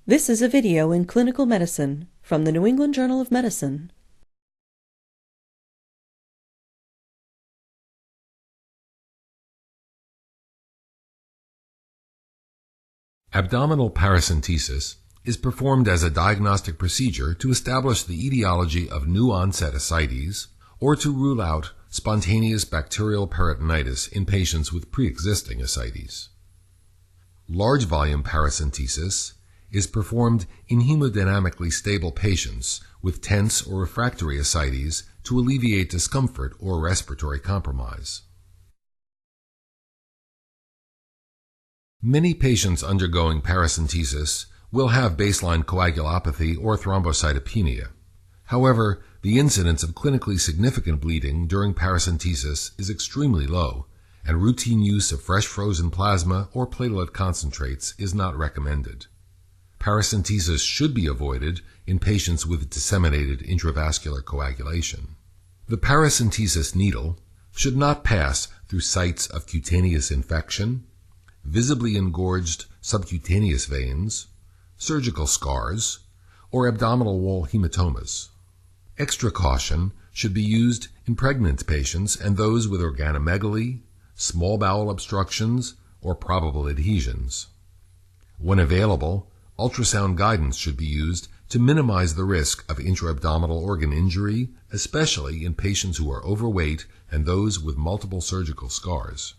This is a video in clinical medicine from the New England Journal of Medicine. Abdominal paracentesis is performed as a diagnostic procedure to establish the etiology of new-onset ascites or to rule out spontaneous bacterial peritonitis in patients with pre-existing ascites. Large volume paracentesis is performed in hemodynamically stable patients with tense or refractory ascites to alleviate discomfort or respiratory compromise. Many patients undergoing paracentesis will have baseline coagulopathy or thrombocytopenia. However, the incidence of clinically significant bleeding during paracentesis is extremely low, and routine use of fresh frozen plasma or platelet concentrates is not recommended. Paracentesis should be avoided in patients with disseminated intravascular coagulation. The paracentesis needle should not pass through sites of cutaneous infection, visibly engorged subcutaneous veins, surgical scars, or abdominal wall hematomas. Extra caution should be used in pregnant patients and those with organomegaly, small bowel obstructions, or probable adhesions. When available, ultrasound guidance should be used to minimize the risk of intra-abdominal organ injury, especially in patients who are overweight and those with multiple surgical scars.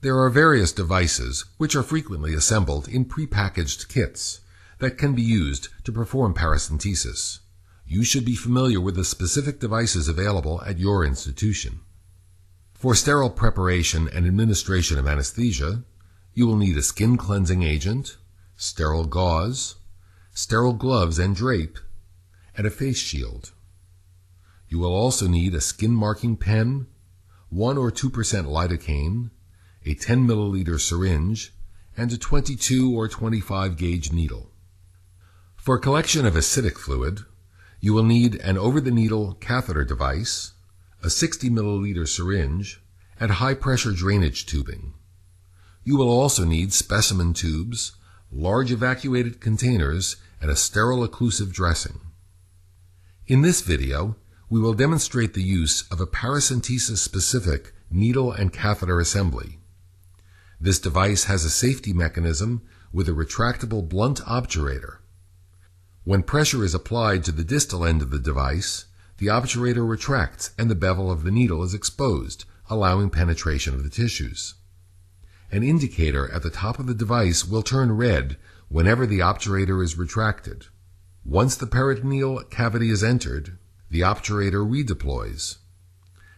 There are various devices which are frequently assembled in prepackaged kits that can be used to perform paracentesis. You should be familiar with the specific devices available at your institution. For sterile preparation and administration of anesthesia, you will need a skin cleansing agent, sterile gauze, sterile gloves and drape, and a face shield. You will also need a skin marking pen, 1 or 2% lidocaine, a 10 milliliter syringe, and a 22 or 25 gauge needle. For collection of acidic fluid, you will need an over-the-needle catheter device, a 60 milliliter syringe, and high-pressure drainage tubing. You will also need specimen tubes, large evacuated containers, and a sterile occlusive dressing. In this video, we will demonstrate the use of a paracentesis-specific needle and catheter assembly. This device has a safety mechanism with a retractable blunt obturator. When pressure is applied to the distal end of the device, the obturator retracts and the bevel of the needle is exposed, allowing penetration of the tissues. An indicator at the top of the device will turn red whenever the obturator is retracted. Once the peritoneal cavity is entered, the obturator redeploys.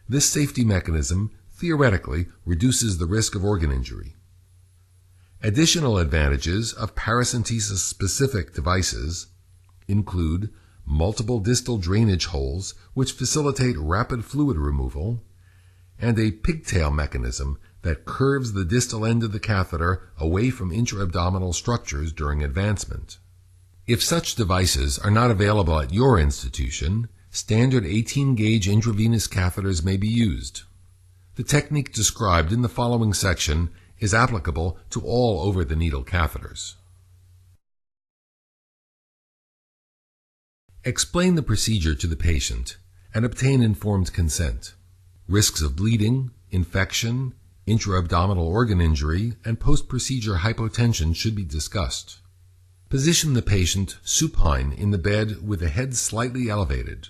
This safety mechanism theoretically reduces the risk of organ injury. Additional advantages of paracentesis-specific devices include multiple distal drainage holes which facilitate rapid fluid removal, and a pigtail mechanism that curves the distal end of the catheter away from intra-abdominal structures during advancement. If such devices are not available at your institution, standard 18-gauge intravenous catheters may be used. The technique described in the following section is applicable to all over-the-needle catheters. Explain the procedure to the patient and obtain informed consent. Risks of bleeding, infection, intra-abdominal organ injury, and post-procedure hypotension should be discussed. Position the patient supine in the bed with the head slightly elevated.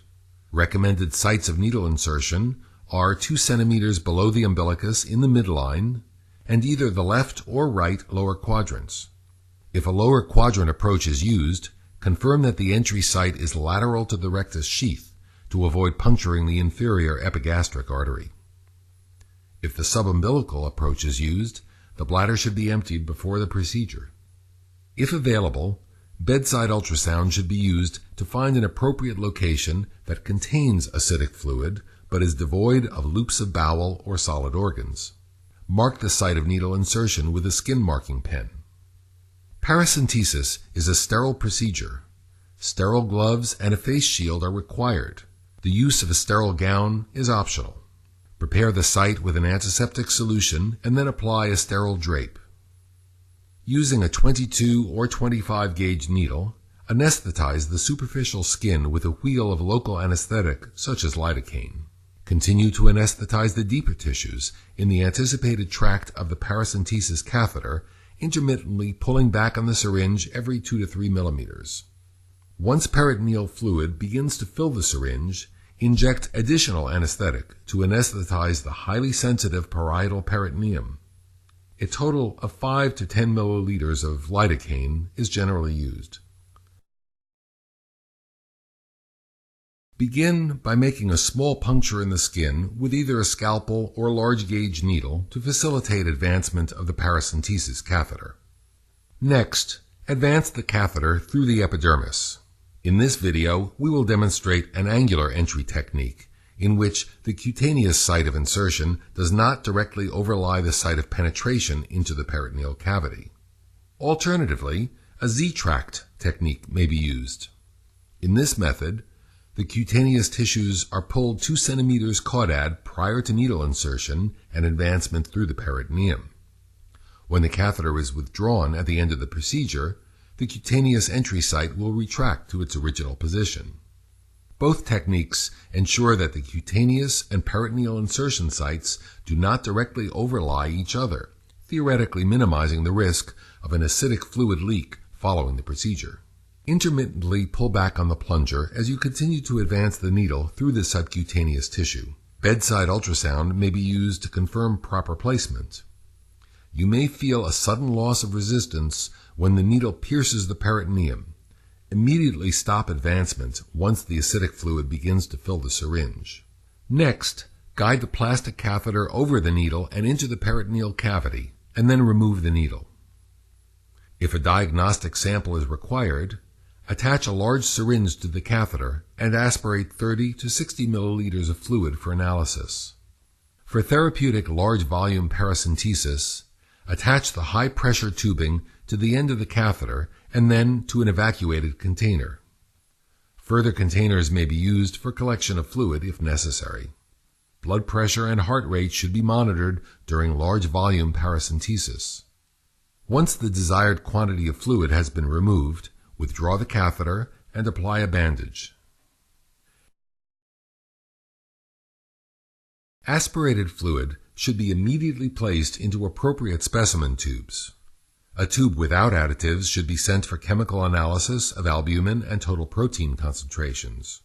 Recommended sites of needle insertion are 2 centimeters below the umbilicus in the midline and either the left or right lower quadrants. If a lower quadrant approach is used, confirm that the entry site is lateral to the rectus sheath to avoid puncturing the inferior epigastric artery. If the subumbilical approach is used, the bladder should be emptied before the procedure. If available, bedside ultrasound should be used to find an appropriate location that contains acidic fluid but is devoid of loops of bowel or solid organs. Mark the site of needle insertion with a skin marking pen. Paracentesis is a sterile procedure. Sterile gloves and a face shield are required. The use of a sterile gown is optional. Prepare the site with an antiseptic solution and then apply a sterile drape. Using a 22 or 25 gauge needle, anesthetize the superficial skin with a wheel of local anesthetic such as lidocaine. Continue to anesthetize the deeper tissues in the anticipated tract of the paracentesis catheter, intermittently pulling back on the syringe every 2 to 3 millimeters. Once peritoneal fluid begins to fill the syringe, inject additional anesthetic to anesthetize the highly sensitive parietal peritoneum. A total of 5 to 10 milliliters of lidocaine is generally used. Begin by making a small puncture in the skin with either a scalpel or large gauge needle to facilitate advancement of the paracentesis catheter. Next, advance the catheter through the epidermis. In this video, we will demonstrate an angular entry technique in which the cutaneous site of insertion does not directly overlie the site of penetration into the peritoneal cavity. Alternatively, a Z-tract technique may be used. In this method, the cutaneous tissues are pulled 2 centimeters caudad prior to needle insertion and advancement through the peritoneum. When the catheter is withdrawn at the end of the procedure, the cutaneous entry site will retract to its original position. Both techniques ensure that the cutaneous and peritoneal insertion sites do not directly overlie each other, theoretically minimizing the risk of an acidic fluid leak following the procedure. Intermittently pull back on the plunger as you continue to advance the needle through the subcutaneous tissue. Bedside ultrasound may be used to confirm proper placement. You may feel a sudden loss of resistance when the needle pierces the peritoneum. Immediately stop advancement once the acidic fluid begins to fill the syringe. Next, guide the plastic catheter over the needle and into the peritoneal cavity, and then remove the needle. If a diagnostic sample is required, attach a large syringe to the catheter and aspirate 30 to 60 milliliters of fluid for analysis. For therapeutic large volume paracentesis, attach the high-pressure tubing to the end of the catheter and then to an evacuated container. Further containers may be used for collection of fluid if necessary. Blood pressure and heart rate should be monitored during large volume paracentesis. Once the desired quantity of fluid has been removed, withdraw the catheter and apply a bandage. Aspirated fluid should be immediately placed into appropriate specimen tubes. A tube without additives should be sent for chemical analysis of albumin and total protein concentrations.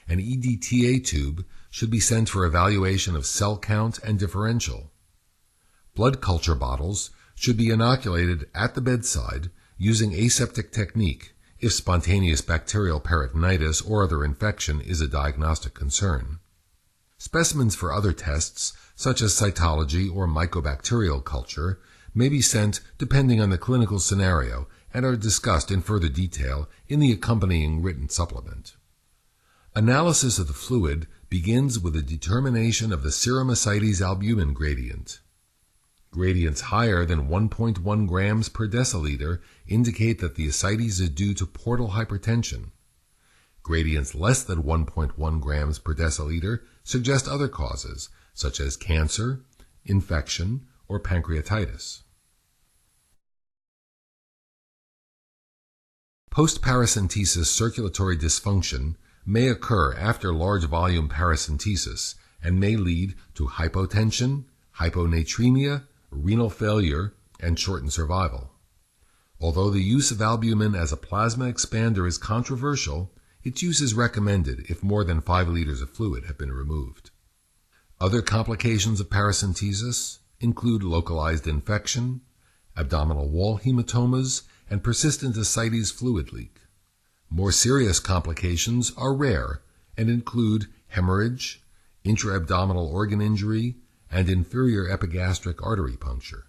An EDTA tube should be sent for evaluation of cell count and differential. Blood culture bottles should be inoculated at the bedside using aseptic technique if spontaneous bacterial peritonitis or other infection is a diagnostic concern. Specimens for other tests, such as cytology or mycobacterial culture, may be sent depending on the clinical scenario and are discussed in further detail in the accompanying written supplement. Analysis of the fluid begins with a determination of the serum ascites albumin gradient. Gradients higher than 1.1 grams per deciliter indicate that the ascites is due to portal hypertension. Gradients less than 1.1 grams per deciliter suggest other causes, such as cancer, infection, or pancreatitis. Post-paracentesis circulatory dysfunction may occur after large volume paracentesis and may lead to hypotension, hyponatremia, renal failure, and shortened survival. Although the use of albumin as a plasma expander is controversial, its use is recommended if more than 5 liters of fluid have been removed. Other complications of paracentesis include localized infection, abdominal wall hematomas, and persistent ascites fluid leak. More serious complications are rare and include hemorrhage, intra-abdominal organ injury, and inferior epigastric artery puncture.